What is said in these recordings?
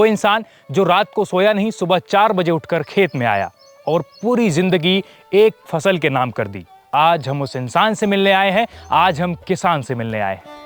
वो इंसान जो रात को सोया नहीं, सुबह 4 बजे उठकर खेत में आया और पूरी जिंदगी एक फसल के नाम कर दी। आज हम उस इंसान से मिलने आए हैं, आज हम किसान से मिलने आए हैं।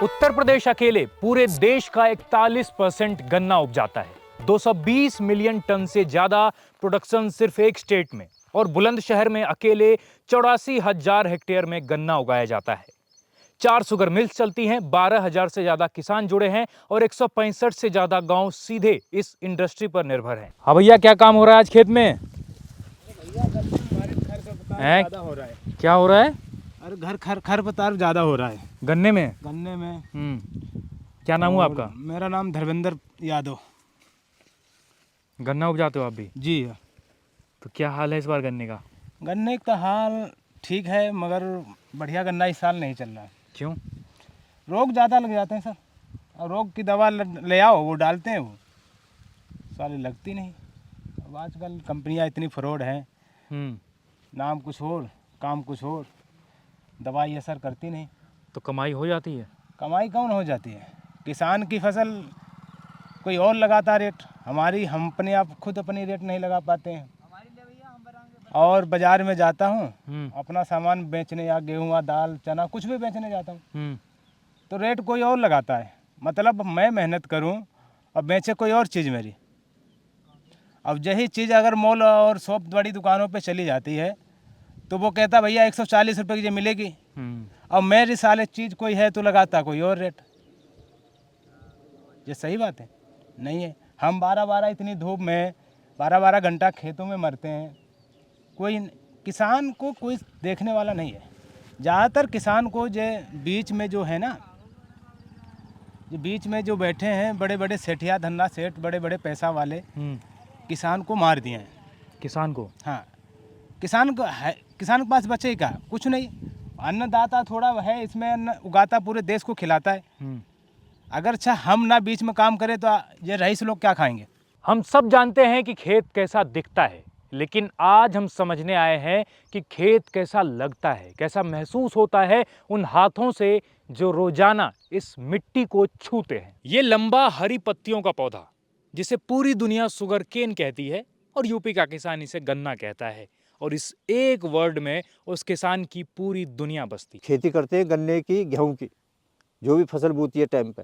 उत्तर प्रदेश अकेले पूरे देश का 41% गन्ना उपजाता है। 220 मिलियन टन से ज्यादा प्रोडक्शन सिर्फ एक स्टेट में, और बुलंदशहर में अकेले 84,000 हेक्टेयर में गन्ना उगाया जाता है। 4 शुगर मिल्स चलती हैं, 12,000 से ज्यादा किसान जुड़े हैं और 165 से ज्यादा गांव सीधे इस इंडस्ट्री पर निर्भर हैं। हाँ भैया, क्या काम हो रहा है आज खेत में? क्या हो रहा है? अरे खरपतवार ज़्यादा हो रहा है गन्ने में। क्या नाम हुआ आपका? मेरा नाम धर्मेंद्र यादव। गन्ना उपजाते हो आप भी? जी। तो क्या हाल है इस बार गन्ने का? गन्ने का हाल ठीक है, मगर बढ़िया गन्ना इस साल नहीं चल रहा है। क्यों? रोग ज़्यादा लग जाते हैं सर, और रोग की दवा ले आओ, वो डालते हैं, वो साली लगती नहीं। अब आजकल कंपनियां इतनी फ्रॉड हैं, नाम कुछ और काम कुछ और, दवाई असर करती नहीं। तो कमाई हो जाती है? कमाई कौन हो जाती है? किसान की फसल कोई और लगाता रेट, हम अपने आप खुद अपनी रेट नहीं लगा पाते हैं। और बाजार में जाता हूँ अपना सामान बेचने, या गेहूँ या दाल चना कुछ भी बेचने जाता हूँ, तो रेट कोई और लगाता है। मतलब मैं मेहनत करूँ और बेचे कोई और चीज़ मेरी। अब यही चीज़ अगर मॉल और शॉप बड़ी दुकानों पे चली जाती है तो वो कहता भैया 140 रुपये की जो मिलेगी। अब मेरी साले चीज़ कोई है तो लगाता कोई और रेट। ये सही बात है? नहीं है। हम 12-12 इतनी धूप में 12-12 घंटा खेतों में मरते हैं, कोई किसान को कोई देखने वाला नहीं है। ज़्यादातर किसान को जो बीच में जो है ना, जो बीच में जो बैठे हैं बड़े बड़े सेठिया धन्ना सेठ, बड़े बड़े पैसा वाले, किसान को मार दिए हैं। किसान को? हाँ, किसान के पास बचे का कुछ नहीं। अन्नदाता थोड़ा है, इसमें अन्न उगाता पूरे देश को खिलाता है। अगर अच्छा हम ना बीच में काम करें तो ये रईस लोग क्या खाएंगे? हम सब जानते हैं कि खेत कैसा दिखता है, लेकिन आज हम समझने आए हैं कि खेत कैसा लगता है, कैसा महसूस होता है उन हाथों से जो रोजाना इस मिट्टी को छूते हैं। ये लंबा हरी पत्तियों का पौधा, जिसे पूरी दुनिया शुगर केन कहती है और यूपी का किसान इसे गन्ना कहता है, और इस एक वर्ड में उस किसान की पूरी दुनिया बसती। खेती करते हैं गन्ने की, गेहूं की, जो भी फसल बोती है टाइम पे।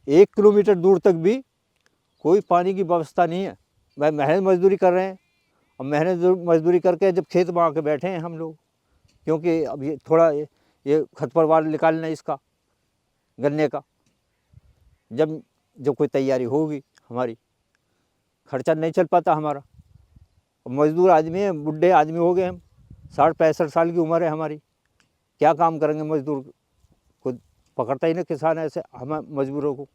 1 किलोमीटर दूर तक भी कोई पानी की व्यवस्था नहीं है। भाई मेहनत मजदूरी कर रहे हैं, और मेहनत मजदूरी करके जब खेत में आके बैठे हैं हम लोग, क्योंकि अब ये थोड़ा ये खरपतवार निकालना इसका गन्ने का, जब कोई तैयारी होगी हमारी, खर्चा नहीं चल पाता हमारा। मजदूर आदमी है, बुढ़े आदमी हो गए हम, 60-65 साल की उम्र है हमारी, क्या काम करेंगे? मजदूर को पकड़ता ही नहीं किसान ऐसे हम मजदूरों को।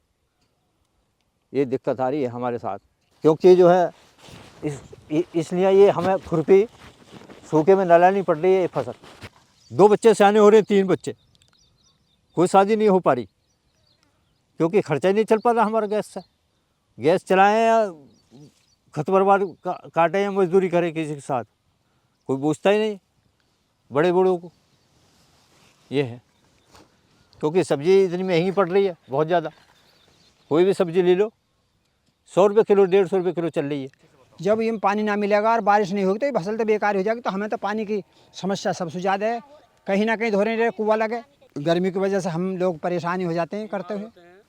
ये दिक्कत आ रही है हमारे साथ, क्योंकि जो है इसलिए ये हमें खुरपी सूखे में नलानी पड़ रही है। ये फसल 2 बच्चे सयाने हो रहे हैं, 3 बच्चे, कोई शादी नहीं हो पा रही, क्योंकि खर्चा ही नहीं चल पा रहा हमारा गैस से। गैस चलाएं या खरपतवार काटें या मजदूरी करें किसी के साथ, कोई पूछता ही नहीं बड़े बूढ़ों को। ये है, क्योंकि सब्जी इतनी महंगी पड़ रही है, बहुत ज़्यादा। कोई भी सब्जी ले लो 100 रुपये किलो, 150 रुपये किलो चल रही है। जब ये पानी ना मिलेगा और बारिश नहीं होगी तो ये फसल तो बेकार हो जाएगी। तो हमें तो पानी की समस्या सबसे ज़्यादा है, कहीं ना कहीं धोने रहे कुआं लगे। गर्मी की वजह से हम लोग परेशानी हो जाते हैं करते हुए।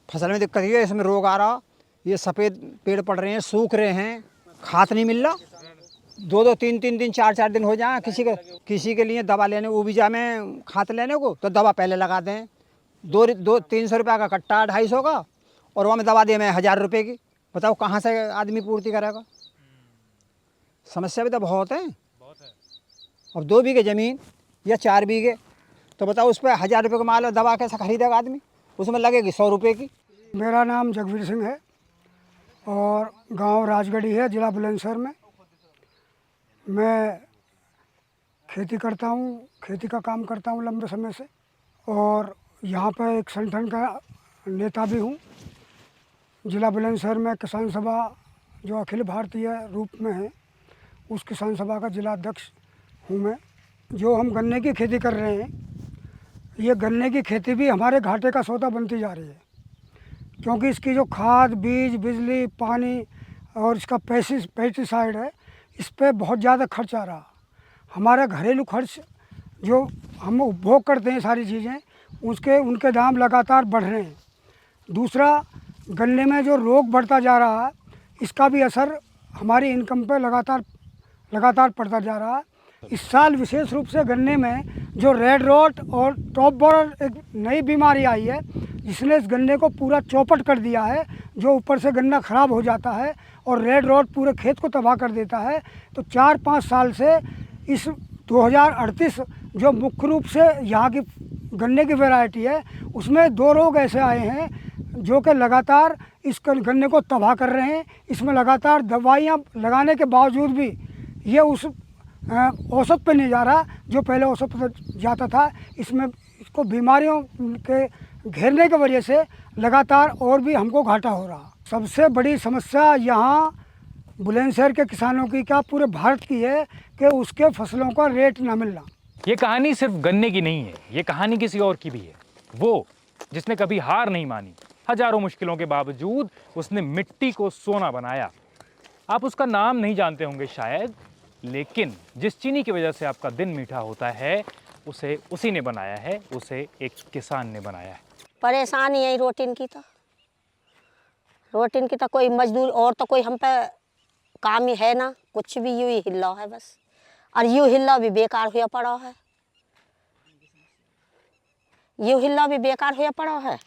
फसल में दिक्कत ये है, इसमें रोग आ रहा, ये सफ़ेद पेड़ पड़ रहे हैं, सूख रहे हैं, खाद नहीं मिल रहा। 2-2, 3-3 दिन, 4-4 दिन हो जाए किसी के लिए दवा लेने उपजा में खाद लेने को, तो दवा पहले लगा दें 200-300 रुपये का कट्टा, 250 का, और वहाँ में दवा दे में 1000 रुपये की। बताओ कहाँ से आदमी पूर्ति करेगा? समस्या भी तो बहुत है। अब 2 बीघे ज़मीन या 4 बीघे, तो बताओ उस पर 1000 रुपये का माल दवा कैसे खरीदेगा आदमी? उसमें लगेगी 100 रुपये की। मेरा नाम जगवीर सिंह है और गांव राजगढ़ी है, जिला बुलंदशहर में। मैं खेती करता हूँ, खेती का काम करता हूँ लंबे समय से, और यहाँ पर एक संगठन का नेता भी हूँ। जिला बुलंदशहर में किसान सभा जो अखिल भारतीय रूप में है, उस किसान सभा का जिला अध्यक्ष हूँ मैं। जो हम गन्ने की खेती कर रहे हैं, ये गन्ने की खेती भी हमारे घाटे का सौदा बनती जा रही है, क्योंकि इसकी जो खाद, बीज, बिजली, पानी और इसका पेस्टिसाइड है, इस पर बहुत ज़्यादा खर्च आ रहा। हमारा घरेलू खर्च जो हम उपभोग करते हैं सारी चीज़ें, उनके दाम लगातार बढ़ रहे हैं। दूसरा, गन्ने में जो रोग बढ़ता जा रहा है, इसका भी असर हमारी इनकम पर लगातार पड़ता जा रहा है। इस साल विशेष रूप से गन्ने में जो रेड रोट और टॉप बोरर एक नई बीमारी आई है, जिसने इस गन्ने को पूरा चौपट कर दिया है, जो ऊपर से गन्ना ख़राब हो जाता है और रेड रोट पूरे खेत को तबाह कर देता है। तो 4-5 साल से इस 2038 जो मुख्य रूप से यहाँ की गन्ने की वैरायटी है, उसमें 2 रोग ऐसे आए हैं जो कि लगातार इस गन्ने को तबाह कर रहे हैं। इसमें लगातार दवाइयाँ लगाने के बावजूद भी ये उस औसत पे नहीं जा रहा जो पहले औसत पे जाता था। इसको बीमारियों के घेरने की वजह से लगातार और भी हमको घाटा हो रहा। सबसे बड़ी समस्या यहाँ बुलंदशहर के किसानों की, क्या पूरे भारत की है, कि उसके फसलों का रेट ना मिलना। ये कहानी सिर्फ गन्ने की नहीं है, ये कहानी किसी और की भी है। वो जिसने कभी हार नहीं मानी, हजारों मुश्किलों के बावजूद उसने मिट्टी को सोना बनाया। आप उसका नाम नहीं जानते होंगे शायद, लेकिन जिस चीनी की वजह से आपका दिन मीठा होता है, उसे उसी ने बनाया है, उसे एक किसान ने बनाया है। परेशानी यही रोटिन की तो कोई मजदूर और तो कोई हम पे काम ही है ना, कुछ भी यूँ ही हिल्ला है बस। और यूँ हिल्ला भी बेकार हुआ पड़ा है,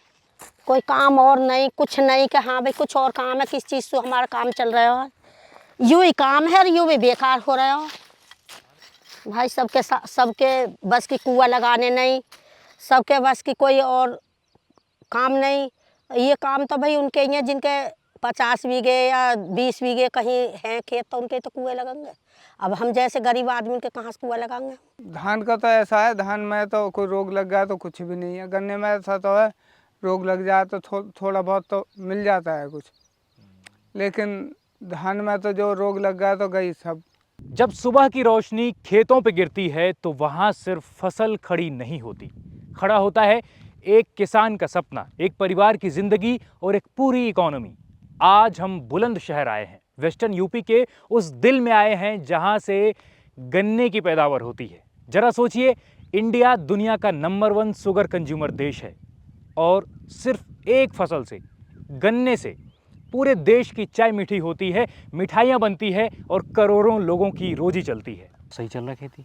कोई काम और नहीं, कुछ नहीं कि हाँ भाई कुछ और काम है, किस चीज़ से हमारा काम चल रहा है। यूँ ही काम है और यूँ भी बेकार हो रहा है भाई। सबके बस की कुआं लगाने नहीं, सबके बस की कोई और काम नहीं। ये काम तो भाई उनके ही हैं जिनके 50 बीघे या 20 बीघे कहीं हैं खेत, तो उनके तो कुएं लगेंगे। अब हम जैसे गरीब आदमी के कहाँ से कुआं लगाएंगे। धान का तो ऐसा है, धान में तो कोई रोग लग गया तो कुछ भी नहीं है। गन्ने में ऐसा तो है, रोग लग जाए तो थोड़ा बहुत तो मिल जाता है कुछ, लेकिन धान में तो जो रोग लग गया तो गई सब। जब सुबह की रोशनी खेतों पे गिरती है तो वहां सिर्फ फसल खड़ी नहीं होती, खड़ा होता है एक किसान का सपना, एक परिवार की जिंदगी और एक पूरी इकोनॉमी। आज हम बुलंदशहर आए हैं, वेस्टर्न यूपी के उस दिल में आए हैं जहां से गन्ने की पैदावार होती है। जरा सोचिए, इंडिया दुनिया का नंबर 1 शुगर कंज्यूमर देश है और सिर्फ एक फसल से, गन्ने से पूरे देश की चाय मीठी होती है, मिठाइयाँ बनती है और करोड़ों लोगों की रोजी चलती है। सही चल रहा है खेती?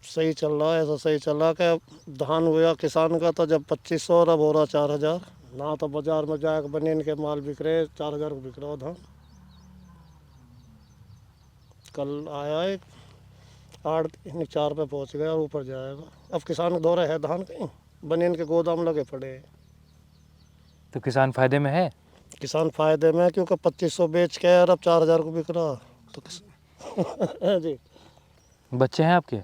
सही चल रहा है, ऐसा सही चल रहा है कि धान हुआ किसान का तो जब 2500 और अब हो रहा 4000 ना, तो बाजार में जाकर बनियन के माल बिक रहे 4000 को बिक रहा धान। कल आया है 8-4 पे पहुंच गया और ऊपर जाएगा। अब किसान का दौरा है धान कहीं, बनियन के गोदाम लगे पड़े हैं। तो किसान फायदे में है? किसान फायदे में, क्योंकि 2500 बेच के और अब 4000 को बिक रहा तो जी। बच्चे हैं आपके?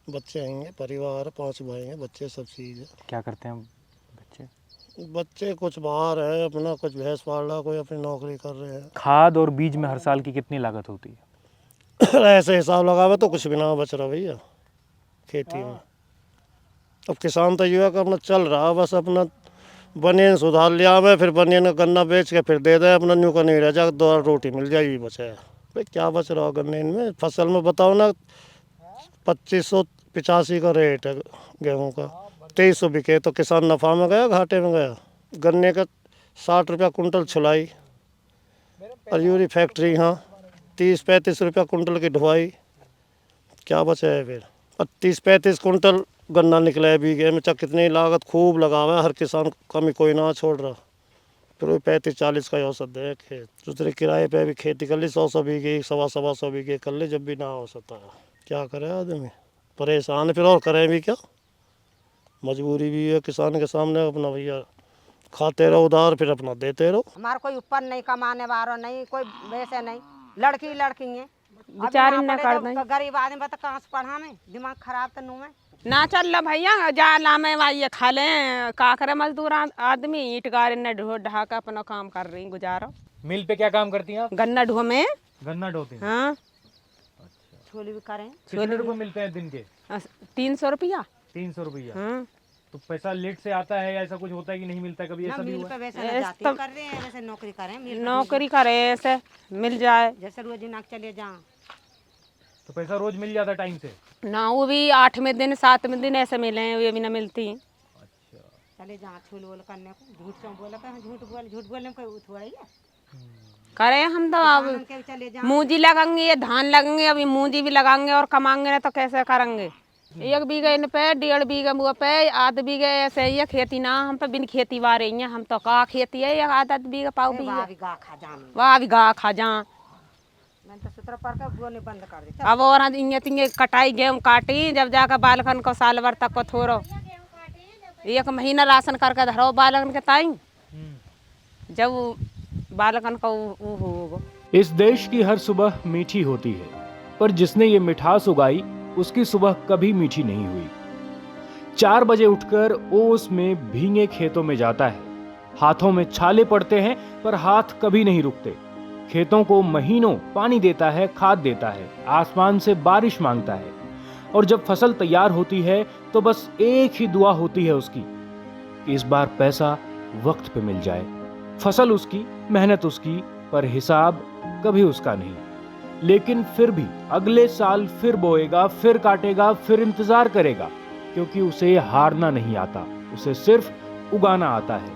बच्चे हैं, परिवार 5 भाई हैं, बच्चे सब चीज़ है। क्या करते हैं बच्चे? बच्चे कुछ बाहर हैं, अपना कुछ भैंस पाल रहा, कोई अपनी नौकरी कर रहे हैं। खाद और बीज में हर साल की कितनी लागत होती है? ऐसे हिसाब लगावे तो कुछ भी ना बच रहा भैया खेती में। अब किसान तो ये है कि अपना चल रहा, बस अपना बनियन सुधार लिया में, फिर बनियन का गन्ना बेच के फिर दे दे, अपना न्यू का नहीं रह जाए, 2 रोटी मिल जाएगी, बचा है भाई। क्या बच रहा गन्ने में? फसल में बताओ ना, 2585 का रेट है गेहूं का, 2300 बिके तो किसान नफ़ा में गया घाटे में गया? गन्ने का 60 रुपया कुंटल छुलाई और यूरी फैक्ट्री यहाँ 30-35 रुपया कुंटल की ढुआई, क्या बचा है फिर? 30-35 कुंटल गन्ना निकला है बीघे में, चाहे कितनी लागत खूब लगावे, हर किसान कमी कोई ना छोड़ रहा, फिर वही 35-40 का औसत है खेत। दूसरे किराए पे भी खेती कर ली, 100 बीघे 100 बीघे कर ली, जब भी ना हो सकता है। क्या करे आदमी, परेशान है फिर, और करें भी क्या, मजबूरी भी है किसान के सामने। अपना भैया खाते रहो उधार, फिर अपना देते रहो। हमारा कोई ऊपर नहीं कमाने वाला नहीं, कोई वैसे नहीं, लड़की है बेचारी न कर दें। गरीब आदमी बता कहाँ से पढ़ाने, दिमाग खराब तो नू है ना। चल लो भैया, जा लामे वाइये खा लें, का करे मजदूर आदमी, ईट गारे ने ढो ढहा के अपना काम कर रही, गुजारो। मिल पे क्या काम करती हैं आप? गन्ना ढो में। गन्ना ढोते हैं? हाँ। छोले भी करें। कितने रुपए मिलते हैं दिन के? 300 रुपया। 300 रुपया। हाँ। तो पैसा लेट से आता है या ऐसा कुछ होता है कि नहीं मिलता है? कभी ऐसा भी हुआ? वैसे न जाते हैं, कर रहे हैं वैसे नौकरी करें, नौकरी करे ऐसे मिल जाए। जैसे रोज नाक चले जाओ तो पैसा रोज मिल जाता टाइम से? ना वो भी 8वें दिन 7वें दिन ऐसे मिले हैं, ये भी ना मिलती। चले जाओ छोल वोल करने को, झूठ क्यों बोला कर, झूठ बोलने में कोई थोड़ा ही है। करे हम तो अब चले जाओ, मूंजी लगाएंगे, धान लगाएंगे, अभी मूंजी भी लगाएंगे और कमाएंगे ना तो कैसे करेंगे। 1 बीघे इन पे, 1.5 बीघे मुँह पे, आध बीघे ऐसे ही है खेती ना, हम पे बिन खेती वार रही हैं। हम तो का खेती है, आधा बीघा पाव बीघा वहाँ भी गा खा जान, वाह भी गा खा जा। मैंने तो सूत्र पर का बोलने बंद कर दी। अब और इन्हें तिंगे कटाई गेहूँ काटी, जब जाकर बालकन को साल भर तक को थोड़ो 1 महीना राशन करके धरो बालकन के ताई, जब बालकन का वो होगा। इस देश की हर सुबह मीठी होती है, पर जिसने ये मिठास उगाई उसकी सुबह कभी मीठी नहीं हुई। 4 बजे उठकर ओस में भीगे खेतों में जाता है, हाथों में छाले पड़ते हैं पर हाथ कभी नहीं रुकते। खेतों को महीनों पानी देता है, खाद देता है, आसमान से बारिश मांगता है, और जब फसल तैयार होती है तो बस एक ही दुआ होती है उसकी कि इस बार पैसा वक्त पे मिल जाए। फसल उसकी, मेहनत उसकी, पर हिसाब कभी उसका नहीं। लेकिन फिर भी अगले साल फिर बोएगा, फिर काटेगा, फिर इंतजार करेगा, क्योंकि उसे हारना नहीं आता, उसे सिर्फ उगाना आता है।